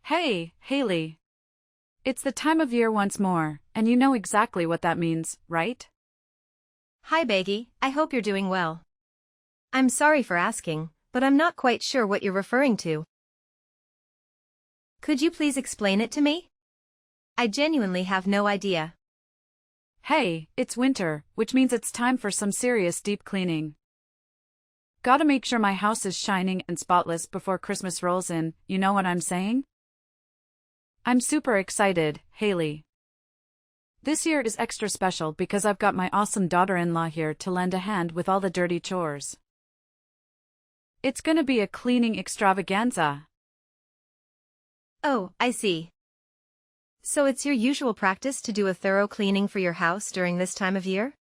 Hey, Haley. It's the time of year once more, and you know exactly what that means, right? Hi Baggy, I hope you're doing well. I'm sorry for asking, but I'm not quite sure what you're referring to. Could you please explain it to me? I genuinely have no idea. Hey, it's winter, which means it's time for some serious deep cleaning. Gotta make sure my house is shining and spotless before Christmas rolls in, you know what I'm saying? I'm super excited, Haley. This year is extra special because I've got my awesome daughter-in-law here to lend a hand with all the dirty chores. It's gonna be a cleaning extravaganza. Oh, I see. So it's your usual practice to do a thorough cleaning for your house during this time of year?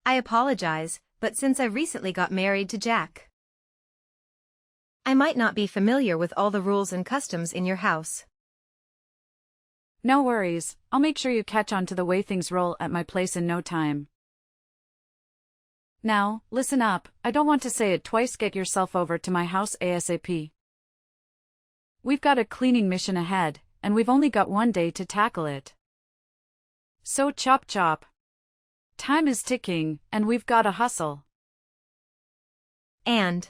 I apologize, but since I recently got married to Jack, I might not be familiar with all the rules and customs in your house. No worries, I'll make sure you catch on to the way things roll at my place in no time. Now, listen up, I don't want to say it twice, get yourself over to my house ASAP. We've got a cleaning mission ahead, and we've only got one day to tackle it. So chop chop. Time is ticking, and we've gotta hustle. And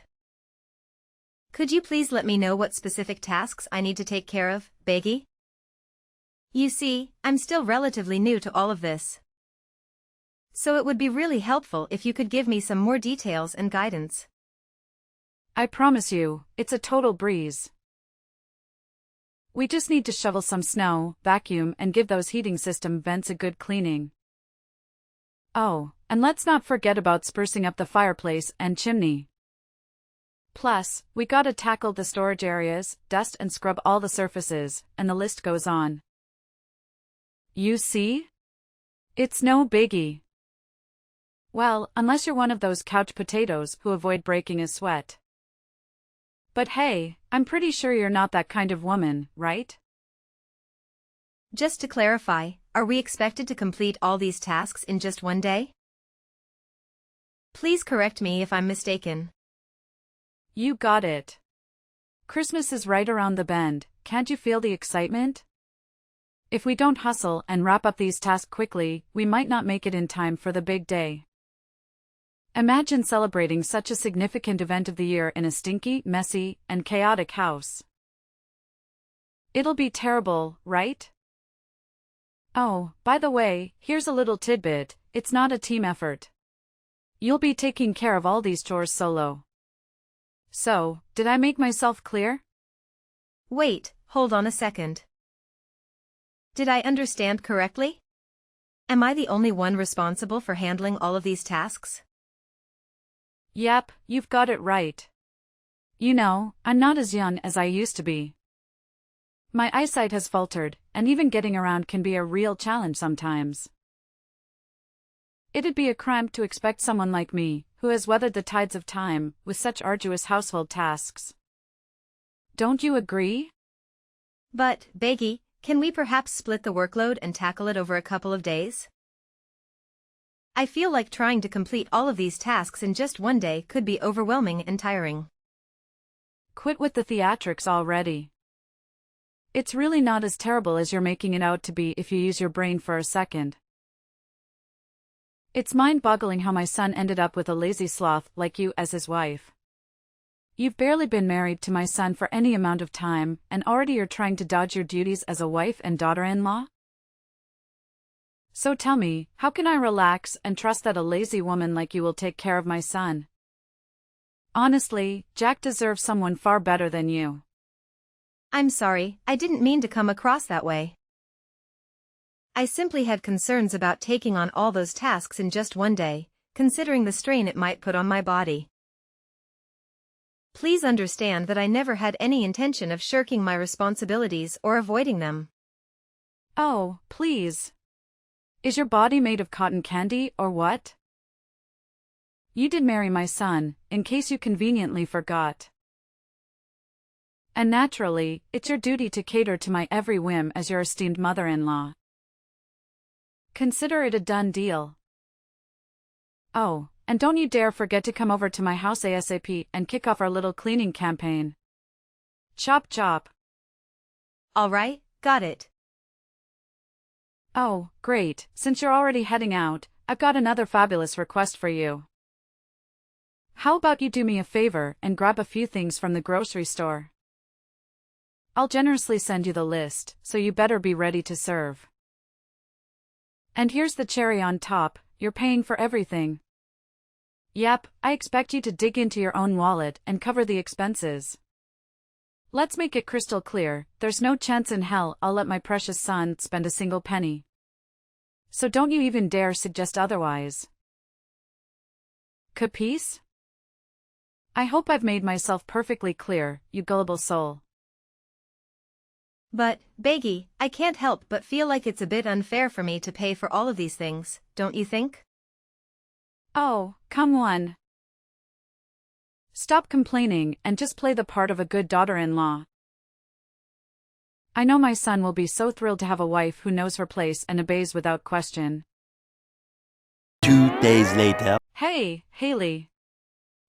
could you please let me know what specific tasks I need to take care of, Baggy? You see, I'm still relatively new to all of this, so it would be really helpful if you could give me some more details and guidance. I promise you, it's a total breeze. We just need to shovel some snow, vacuum, and give those heating system vents a good cleaning. Oh, and let's not forget about sprucing up the fireplace and chimney. Plus, we gotta tackle the storage areas, dust and scrub all the surfaces, and the list goes on. You see? It's no biggie. Well, unless you're one of those couch potatoes who avoid breaking a sweat. But hey, I'm pretty sure you're not that kind of woman, right? Just to clarify, are we expected to complete all these tasks in just one day? Please correct me if I'm mistaken. You got it. Christmas is right around the bend, can't you feel the excitement? If we don't hustle and wrap up these tasks quickly, we might not make it in time for the big day. Imagine celebrating such a significant event of the year in a stinky, messy, and chaotic house. It'll be terrible, right? Oh, by the way, here's a little tidbit, it's not a team effort. You'll be taking care of all these chores solo. So, did I make myself clear? Wait, hold on a second. Did I understand correctly? Am I the only one responsible for handling all of these tasks? Yep, you've got it right. You know, I'm not as young as I used to be. My eyesight has faltered, and even getting around can be a real challenge sometimes. It'd be a crime to expect someone like me, who has weathered the tides of time, with such arduous household tasks. Don't you agree? But, Baggy, can we perhaps split the workload and tackle it over a couple of days? I feel like trying to complete all of these tasks in just one day could be overwhelming and tiring. Quit with the theatrics already. It's really not as terrible as you're making it out to be if you use your brain for a second. It's mind-boggling how my son ended up with a lazy sloth like you as his wife. You've barely been married to my son for any amount of time, and already you're trying to dodge your duties as a wife and daughter-in-law? So tell me, how can I relax and trust that a lazy woman like you will take care of my son? Honestly, Jack deserves someone far better than you. I'm sorry, I didn't mean to come across that way. I simply had concerns about taking on all those tasks in just one day, considering the strain it might put on my body. Please understand that I never had any intention of shirking my responsibilities or avoiding them. Oh, please. Is your body made of cotton candy or what? You did marry my son, in case you conveniently forgot. And naturally, it's your duty to cater to my every whim as your esteemed mother-in-law. Consider it a done deal. Oh, and don't you dare forget to come over to my house ASAP and kick off our little cleaning campaign. Chop chop. Alright, got it. Oh, great, since you're already heading out, I've got another fabulous request for you. How about you do me a favor and grab a few things from the grocery store? I'll generously send you the list, so you better be ready to serve. And here's the cherry on top, you're paying for everything. Yep, I expect you to dig into your own wallet and cover the expenses. Let's make it crystal clear, there's no chance in hell I'll let my precious son spend a single penny. So don't you even dare suggest otherwise. Capice? I hope I've made myself perfectly clear, you gullible soul. But, Beggy, I can't help but feel like it's a bit unfair for me to pay for all of these things, don't you think? Oh, come on. Stop complaining and just play the part of a good daughter-in-law. I know my son will be so thrilled to have a wife who knows her place and obeys without question. 2 days later. Hey, Haley.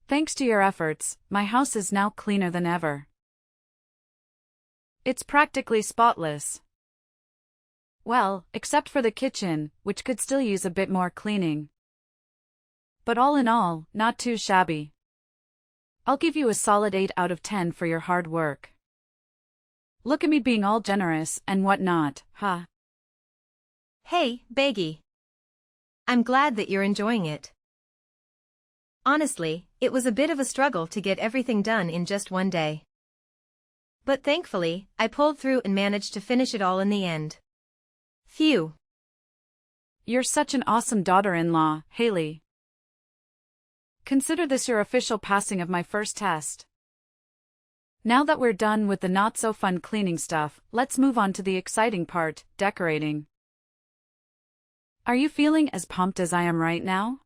Thanks to your efforts, my house is now cleaner than ever. It's practically spotless. Well, except for the kitchen, which could still use a bit more cleaning. But all in all, not too shabby. I'll give you a solid 8 out of 10 for your hard work. Look at me being all generous and whatnot, huh? Hey, Beggy. I'm glad that you're enjoying it. Honestly, it was a bit of a struggle to get everything done in just one day. But thankfully, I pulled through and managed to finish it all in the end. Phew. You're such an awesome daughter-in-law, Haley. Consider this your official passing of my first test. Now that we're done with the not-so-fun cleaning stuff, let's move on to the exciting part, decorating. Are you feeling as pumped as I am right now?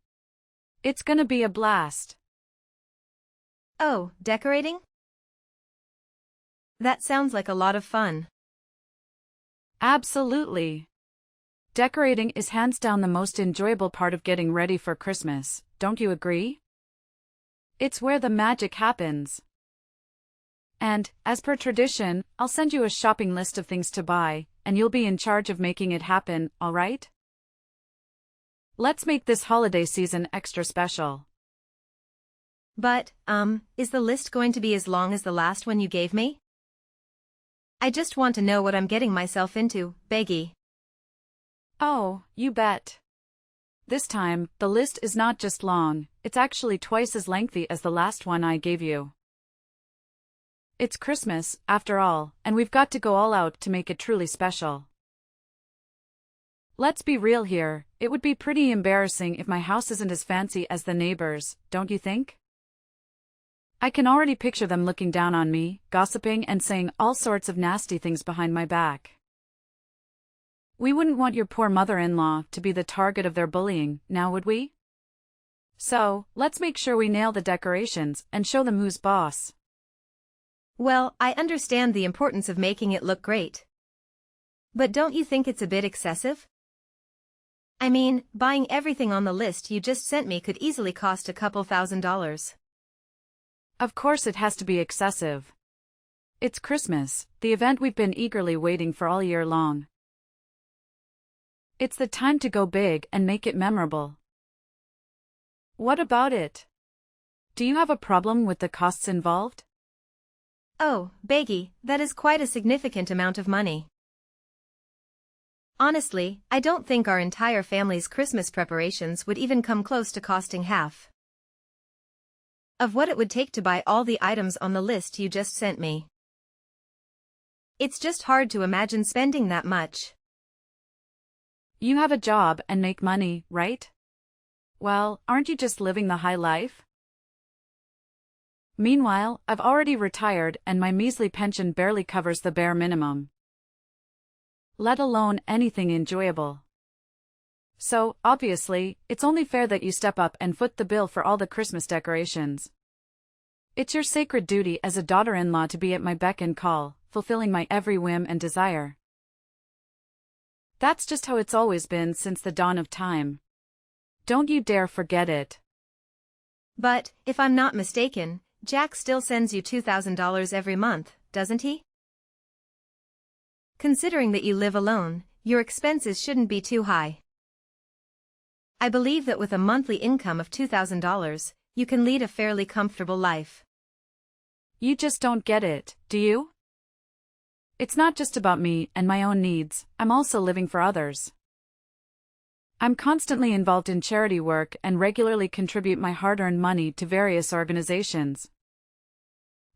It's gonna be a blast. Oh, decorating? That sounds like a lot of fun. Absolutely. Decorating is hands down the most enjoyable part of getting ready for Christmas, don't you agree? It's where the magic happens. And, as per tradition, I'll send you a shopping list of things to buy, and you'll be in charge of making it happen, alright? Let's make this holiday season extra special. But, is the list going to be as long as the last one you gave me? I just want to know what I'm getting myself into, Beggy. Oh, you bet. This time, the list is not just long, it's actually twice as lengthy as the last one I gave you. It's Christmas, after all, and we've got to go all out to make it truly special. Let's be real here, it would be pretty embarrassing if my house isn't as fancy as the neighbors, don't you think? I can already picture them looking down on me, gossiping and saying all sorts of nasty things behind my back. We wouldn't want your poor mother-in-law to be the target of their bullying, now would we? So, let's make sure we nail the decorations and show them who's boss. Well, I understand the importance of making it look great. But don't you think it's a bit excessive? I mean, buying everything on the list you just sent me could easily cost a couple $1,000s. Of course it has to be excessive. It's Christmas, the event we've been eagerly waiting for all year long. It's the time to go big and make it memorable. What about it? Do you have a problem with the costs involved? Oh, Beggy, that is quite a significant amount of money. Honestly, I don't think our entire family's Christmas preparations would even come close to costing half of what it would take to buy all the items on the list you just sent me. It's just hard to imagine spending that much. You have a job and make money, right? Well, aren't you just living the high life? Meanwhile, I've already retired and my measly pension barely covers the bare minimum, let alone anything enjoyable. So, obviously, it's only fair that you step up and foot the bill for all the Christmas decorations. It's your sacred duty as a daughter-in-law to be at my beck and call, fulfilling my every whim and desire. That's just how it's always been since the dawn of time. Don't you dare forget it. But, if I'm not mistaken, Jack still sends you $2,000 every month, doesn't he? Considering that you live alone, your expenses shouldn't be too high. I believe that with a monthly income of $2,000, you can lead a fairly comfortable life. You just don't get it, do you? It's not just about me and my own needs, I'm also living for others. I'm constantly involved in charity work and regularly contribute my hard-earned money to various organizations.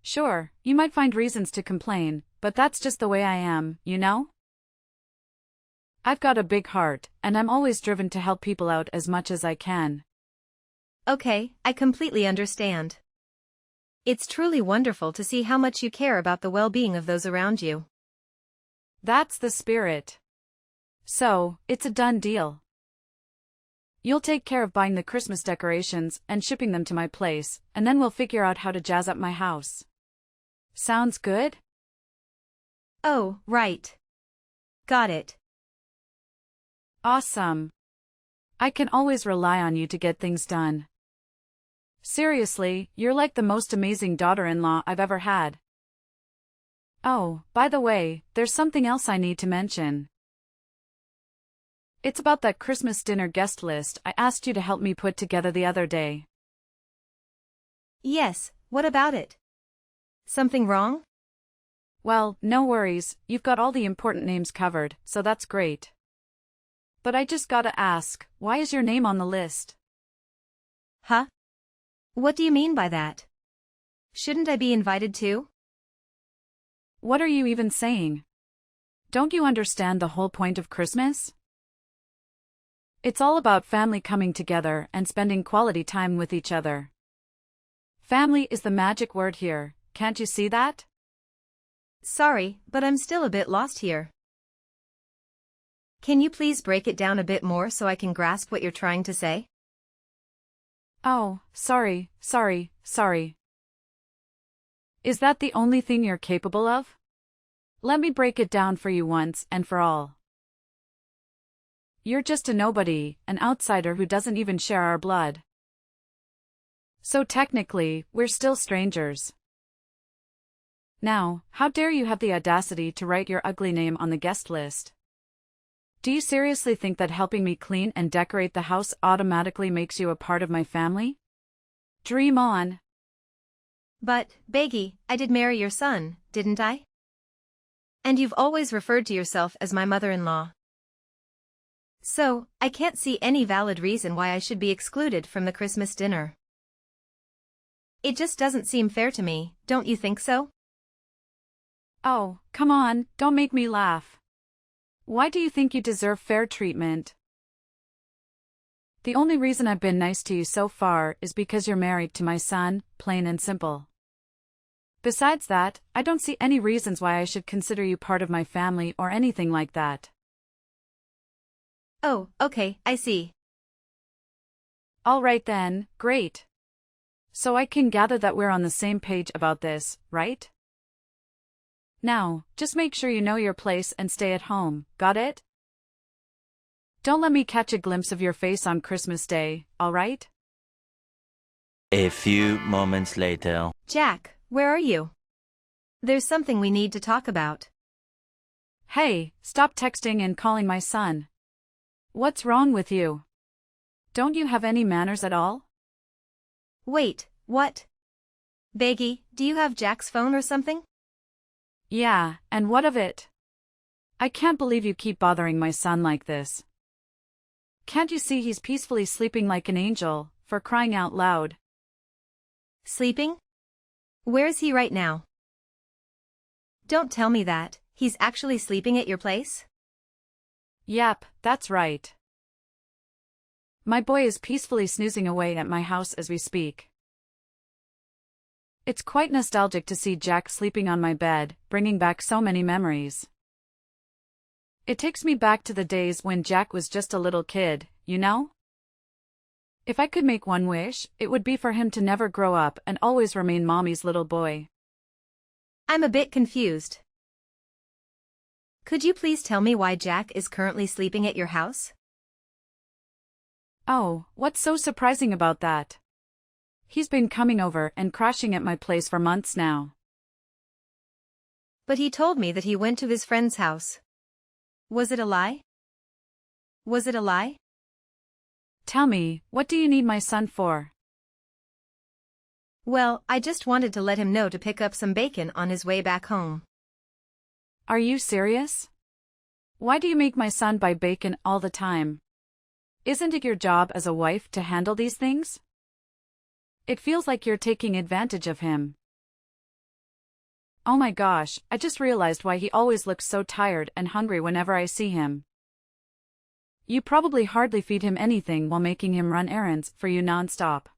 Sure, you might find reasons to complain, but that's just the way I am, you know? I've got a big heart, and I'm always driven to help people out as much as I can. Okay, I completely understand. It's truly wonderful to see how much you care about the well-being of those around you. That's the spirit. So, it's a done deal. You'll take care of buying the Christmas decorations and shipping them to my place, and then we'll figure out how to jazz up my house. Sounds good? Oh, right. Got it. Awesome. I can always rely on you to get things done. Seriously, you're like the most amazing daughter-in-law I've ever had. Oh, by the way, there's something else I need to mention. It's about that Christmas dinner guest list I asked you to help me put together the other day. Yes, what about it? Something wrong? Well, no worries, you've got all the important names covered, so that's great. But I just gotta ask, why is your name on the list? Huh? What do you mean by that? Shouldn't I be invited too? What are you even saying? Don't you understand the whole point of Christmas? It's all about family coming together and spending quality time with each other. Family is the magic word here, can't you see that? Sorry, but I'm still a bit lost here. Can you please break it down a bit more so I can grasp what you're trying to say? Oh, sorry. Is that the only thing you're capable of? Let me break it down for you once and for all. You're just a nobody, an outsider who doesn't even share our blood. So technically, we're still strangers. Now, how dare you have the audacity to write your ugly name on the guest list? Do you seriously think that helping me clean and decorate the house automatically makes you a part of my family? Dream on. But, Beggy, I did marry your son, didn't I? And you've always referred to yourself as my mother-in-law. So, I can't see any valid reason why I should be excluded from the Christmas dinner. It just doesn't seem fair to me, don't you think so? Oh, come on, don't make me laugh. Why do you think you deserve fair treatment? The only reason I've been nice to you so far is because you're married to my son, plain and simple. Besides that, I don't see any reasons why I should consider you part of my family or anything like that. Oh, okay, I see. All right then, great. So I can gather that we're on the same page about this, right? Now, just make sure you know your place and stay at home, got it? Don't let me catch a glimpse of your face on Christmas Day, all right? A few moments later. Jack, where are you? There's something we need to talk about. Hey, stop texting and calling my son. What's wrong with you? Don't you have any manners at all? Wait, what? Beggy, do you have Jack's phone or something? Yeah, and what of it? I can't believe you keep bothering my son like this. Can't you see he's peacefully sleeping like an angel, for crying out loud? Sleeping? Where is he right now? Don't tell me that, he's actually sleeping at your place? Yep, that's right. My boy is peacefully snoozing away at my house as we speak. It's quite nostalgic to see Jack sleeping on my bed, bringing back so many memories. It takes me back to the days when Jack was just a little kid, you know? If I could make one wish, it would be for him to never grow up and always remain Mommy's little boy. I'm a bit confused. Could you please tell me why Jack is currently sleeping at your house? Oh, what's so surprising about that? He's been coming over and crashing at my place for months now. But he told me that he went to his friend's house. Was it a lie? Was it a lie? Tell me, what do you need my son for? Well, I just wanted to let him know to pick up some bacon on his way back home. Are you serious? Why do you make my son buy bacon all the time? Isn't it your job as a wife to handle these things? It feels like you're taking advantage of him. Oh my gosh, I just realized why he always looks so tired and hungry whenever I see him. You probably hardly feed him anything while making him run errands for you non-stop.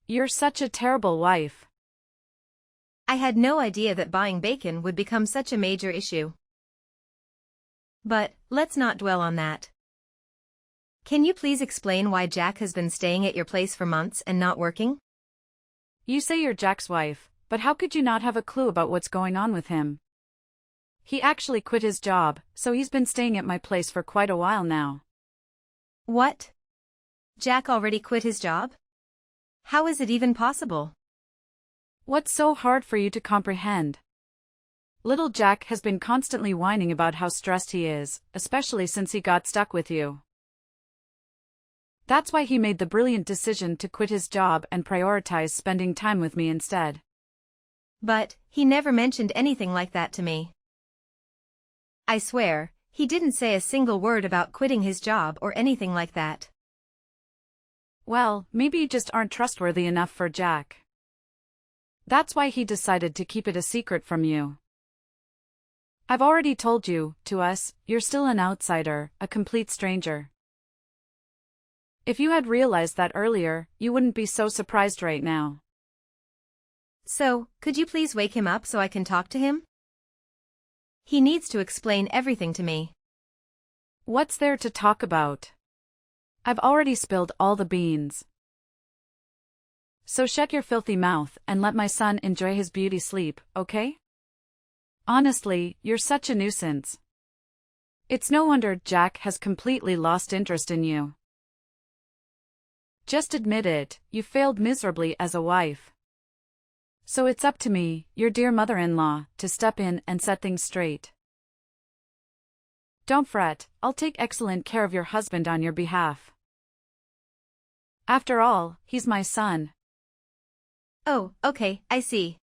You're such a terrible wife. I had no idea that buying bacon would become such a major issue. But, let's not dwell on that. Can you please explain why Jack has been staying at your place for months and not working? You say you're Jack's wife, but how could you not have a clue about what's going on with him? He actually quit his job, so he's been staying at my place for quite a while now. What? Jack already quit his job? How is it even possible? What's so hard for you to comprehend? Little Jack has been constantly whining about how stressed he is, especially since he got stuck with you. That's why he made the brilliant decision to quit his job and prioritize spending time with me instead. But, he never mentioned anything like that to me. I swear, he didn't say a single word about quitting his job or anything like that. Well, maybe you just aren't trustworthy enough for Jack. That's why he decided to keep it a secret from you. I've already told you, to us, you're still an outsider, a complete stranger. If you had realized that earlier, you wouldn't be so surprised right now. So, could you please wake him up so I can talk to him? He needs to explain everything to me. What's there to talk about? I've already spilled all the beans. So shut your filthy mouth and let my son enjoy his beauty sleep, okay? Honestly, you're such a nuisance. It's no wonder Jack has completely lost interest in you. Just admit it, you failed miserably as a wife. So it's up to me, your dear mother-in-law, to step in and set things straight. Don't fret, I'll take excellent care of your husband on your behalf. After all, he's my son. Oh, okay, I see.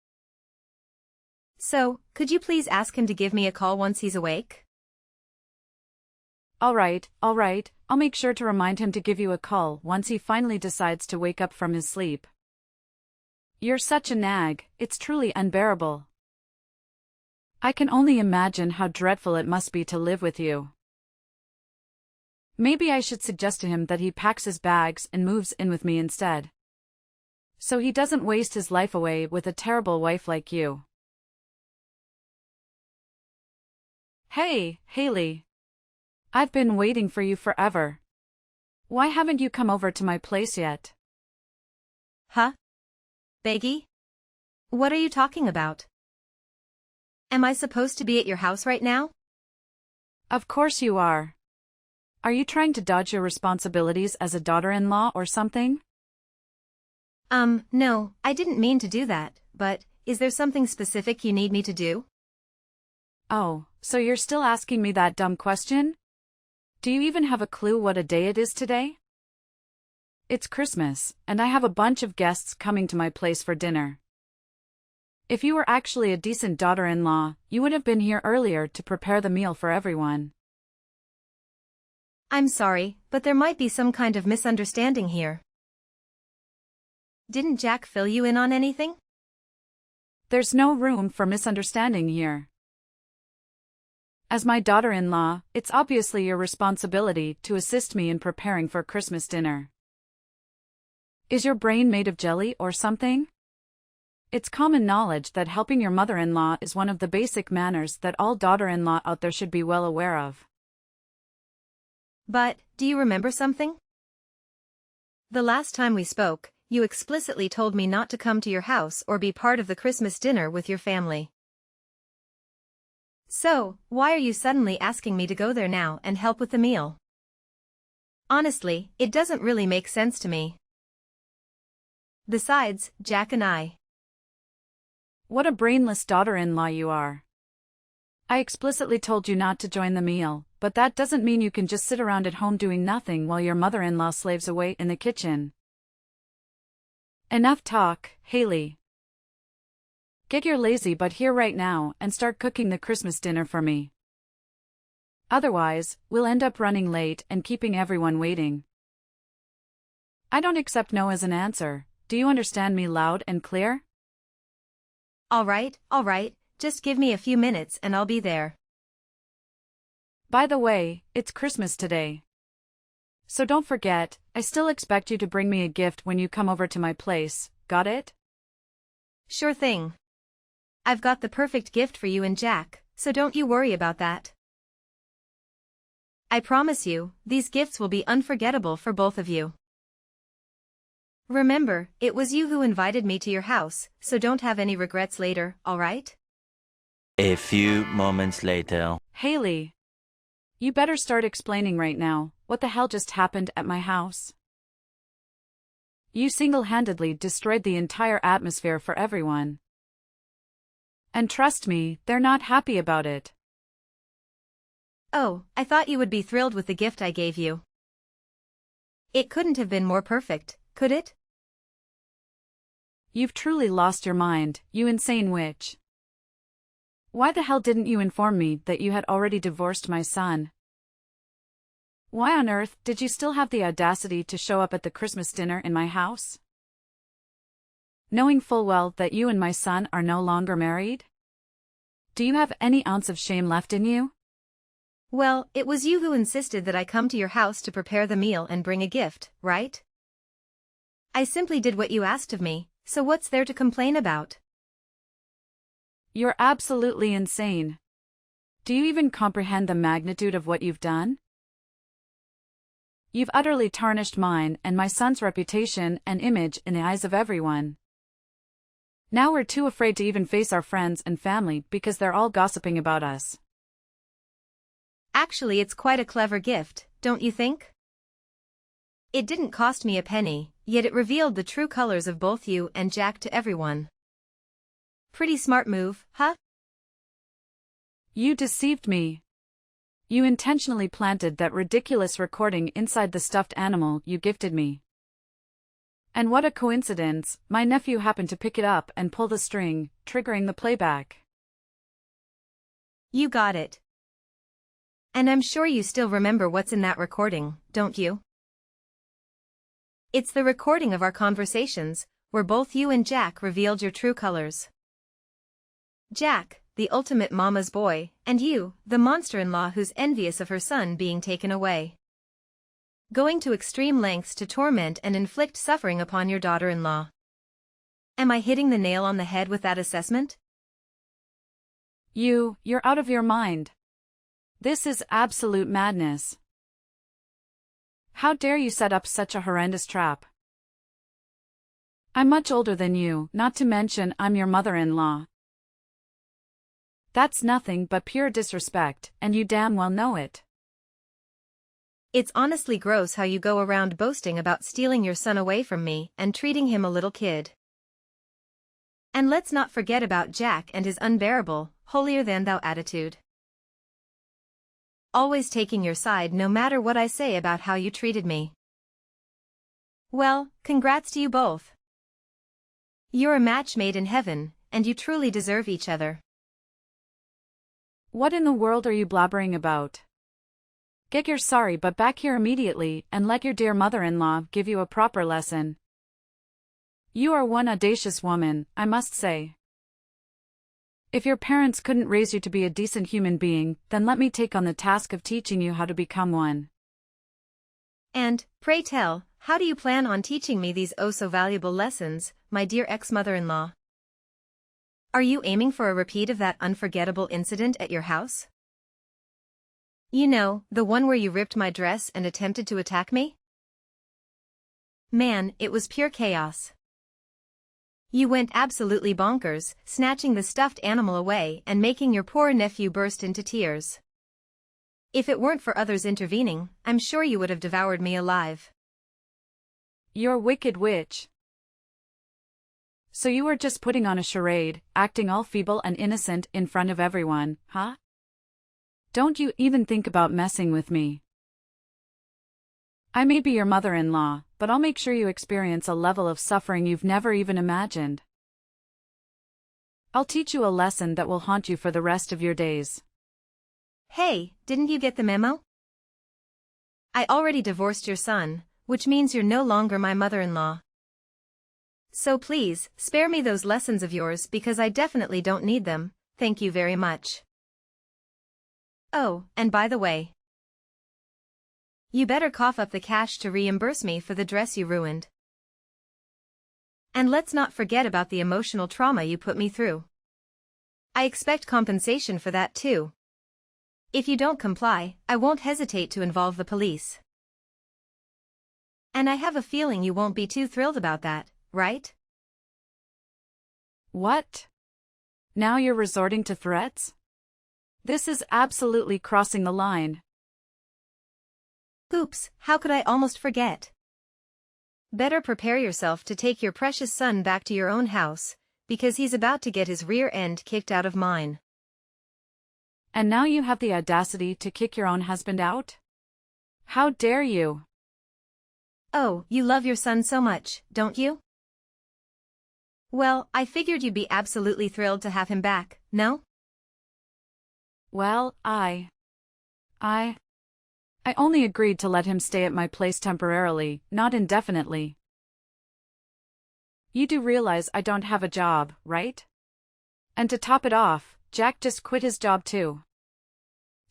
So, could you please ask him to give me a call once he's awake? All right, I'll make sure to remind him to give you a call once he finally decides to wake up from his sleep. You're such a nag, it's truly unbearable. I can only imagine how dreadful it must be to live with you. Maybe I should suggest to him that he packs his bags and moves in with me instead. So he doesn't waste his life away with a terrible wife like you. Hey, Haley. I've been waiting for you forever. Why haven't you come over to my place yet? Huh? Beggy? What are you talking about? Am I supposed to be at your house right now? Of course you are. Are you trying to dodge your responsibilities as a daughter-in-law or something? No, I didn't mean to do that, but, is there something specific you need me to do? Oh, so you're still asking me that dumb question? Do you even have a clue what a day it is today? It's Christmas, and I have a bunch of guests coming to my place for dinner. If you were actually a decent daughter-in-law, you would have been here earlier to prepare the meal for everyone. I'm sorry, but there might be some kind of misunderstanding here. Didn't Jack fill you in on anything? There's no room for misunderstanding here. As my daughter-in-law, it's obviously your responsibility to assist me in preparing for Christmas dinner. Is your brain made of jelly or something? It's common knowledge that helping your mother-in-law is one of the basic manners that all daughter-in-law out there should be well aware of. But, do you remember something? The last time we spoke, you explicitly told me not to come to your house or be part of the Christmas dinner with your family. So, why are you suddenly asking me to go there now and help with the meal? Honestly, it doesn't really make sense to me. Besides, Jack and I. What a brainless daughter-in-law you are. I explicitly told you not to join the meal, but that doesn't mean you can just sit around at home doing nothing while your mother-in-law slaves away in the kitchen. Enough talk, Haley. Get your lazy butt here right now and start cooking the Christmas dinner for me. Otherwise, we'll end up running late and keeping everyone waiting. I don't accept no as an answer. Do you understand me loud and clear? All right, just give me a few minutes and I'll be there. By the way, it's Christmas today. So don't forget, I still expect you to bring me a gift when you come over to my place, got it? Sure thing. I've got the perfect gift for you and Jack, so don't you worry about that. I promise you, these gifts will be unforgettable for both of you. Remember, it was you who invited me to your house, so don't have any regrets later, alright? A few moments later. Haley. You better start explaining right now, what the hell just happened at my house? You single-handedly destroyed the entire atmosphere for everyone. And trust me, they're not happy about it. Oh, I thought you would be thrilled with the gift I gave you. It couldn't have been more perfect, could it? You've truly lost your mind, you insane witch. Why the hell didn't you inform me that you had already divorced my son? Why on earth did you still have the audacity to show up at the Christmas dinner in my house? Knowing full well that you and my son are no longer married? Do you have any ounce of shame left in you? Well, it was you who insisted that I come to your house to prepare the meal and bring a gift, right? I simply did what you asked of me, so what's there to complain about? You're absolutely insane. Do you even comprehend the magnitude of what you've done? You've utterly tarnished mine and my son's reputation and image in the eyes of everyone. Now we're too afraid to even face our friends and family because they're all gossiping about us. Actually, it's quite a clever gift, don't you think? It didn't cost me a penny, yet it revealed the true colors of both you and Jack to everyone. Pretty smart move, huh? You deceived me. You intentionally planted that ridiculous recording inside the stuffed animal you gifted me. And what a coincidence, my nephew happened to pick it up and pull the string, triggering the playback. You got it. And I'm sure you still remember what's in that recording, don't you? It's the recording of our conversations, where both you and Jack revealed your true colors. Jack, the ultimate mama's boy, and you, the monster-in-law who's envious of her son being taken away. Going to extreme lengths to torment and inflict suffering upon your daughter-in-law. Am I hitting the nail on the head with that assessment? You're out of your mind. This is absolute madness. How dare you set up such a horrendous trap? I'm much older than you, not to mention I'm your mother-in-law. That's nothing but pure disrespect, and you damn well know it. It's honestly gross how you go around boasting about stealing your son away from me and treating him a little kid. And let's not forget about Jack and his unbearable, holier-than-thou attitude. Always taking your side no matter what I say about how you treated me. Well, congrats to you both. You're a match made in heaven, and you truly deserve each other. What in the world are you blabbering about? Get your sorry butt back here immediately and let your dear mother-in-law give you a proper lesson. You are one audacious woman, I must say. If your parents couldn't raise you to be a decent human being, then let me take on the task of teaching you how to become one. And, pray tell, how do you plan on teaching me these oh-so-valuable lessons, my dear ex-mother-in-law? Are you aiming for a repeat of that unforgettable incident at your house? You know, the one where you ripped my dress and attempted to attack me? Man, it was pure chaos. You went absolutely bonkers, snatching the stuffed animal away and making your poor nephew burst into tears. If it weren't for others intervening, I'm sure you would have devoured me alive. You're wicked witch. So you were just putting on a charade, acting all feeble and innocent in front of everyone, huh? Don't you even think about messing with me. I may be your mother-in-law, but I'll make sure you experience a level of suffering you've never even imagined. I'll teach you a lesson that will haunt you for the rest of your days. Hey, didn't you get the memo? I already divorced your son, which means you're no longer my mother-in-law. So please, spare me those lessons of yours because I definitely don't need them, thank you very much. Oh, and by the way, you better cough up the cash to reimburse me for the dress you ruined. And let's not forget about the emotional trauma you put me through. I expect compensation for that too. If you don't comply, I won't hesitate to involve the police. And I have a feeling you won't be too thrilled about that, right? What? Now you're resorting to threats? This is absolutely crossing the line. Oops, how could I almost forget? Better prepare yourself to take your precious son back to your own house, because he's about to get his rear end kicked out of mine. And now you have the audacity to kick your own husband out? How dare you? Oh, you love your son so much, don't you? Well, I figured you'd be absolutely thrilled to have him back, no? Well, I only agreed to let him stay at my place temporarily, not indefinitely. You do realize I don't have a job, right? And to top it off, Jack just quit his job too.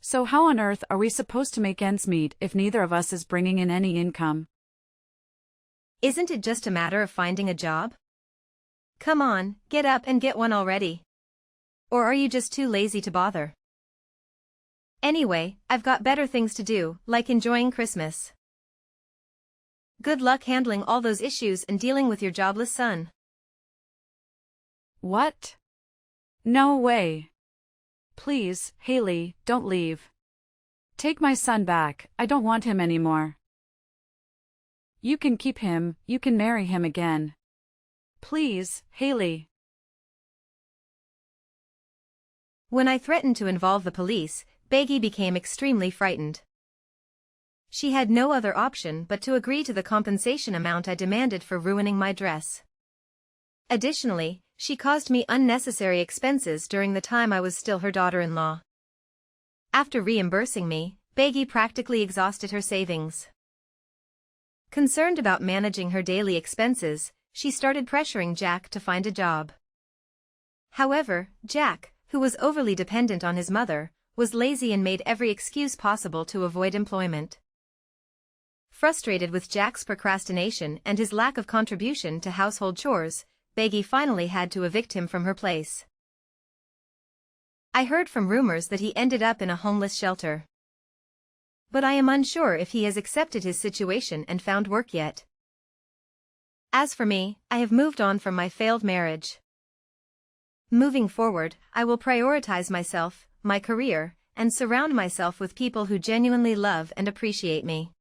So how on earth are we supposed to make ends meet if neither of us is bringing in any income? Isn't it just a matter of finding a job? Come on, get up and get one already. Or are you just too lazy to bother? Anyway, I've got better things to do, like enjoying Christmas. Good luck handling all those issues and dealing with your jobless son. What? No way. Please, Haley, don't leave. Take my son back, I don't want him anymore. You can keep him, you can marry him again. Please, Haley. When I threatened to involve the police, Beggy became extremely frightened. She had no other option but to agree to the compensation amount I demanded for ruining my dress. Additionally, she caused me unnecessary expenses during the time I was still her daughter-in-law. After reimbursing me, Beggy practically exhausted her savings. Concerned about managing her daily expenses, she started pressuring Jack to find a job. However, Jack, who was overly dependent on his mother, was lazy and made every excuse possible to avoid employment. Frustrated with Jack's procrastination and his lack of contribution to household chores, Beggy finally had to evict him from her place. I heard from rumors that he ended up in a homeless shelter. But I am unsure if he has accepted his situation and found work yet. As for me, I have moved on from my failed marriage. Moving forward, I will prioritize myself, my career, and surround myself with people who genuinely love and appreciate me.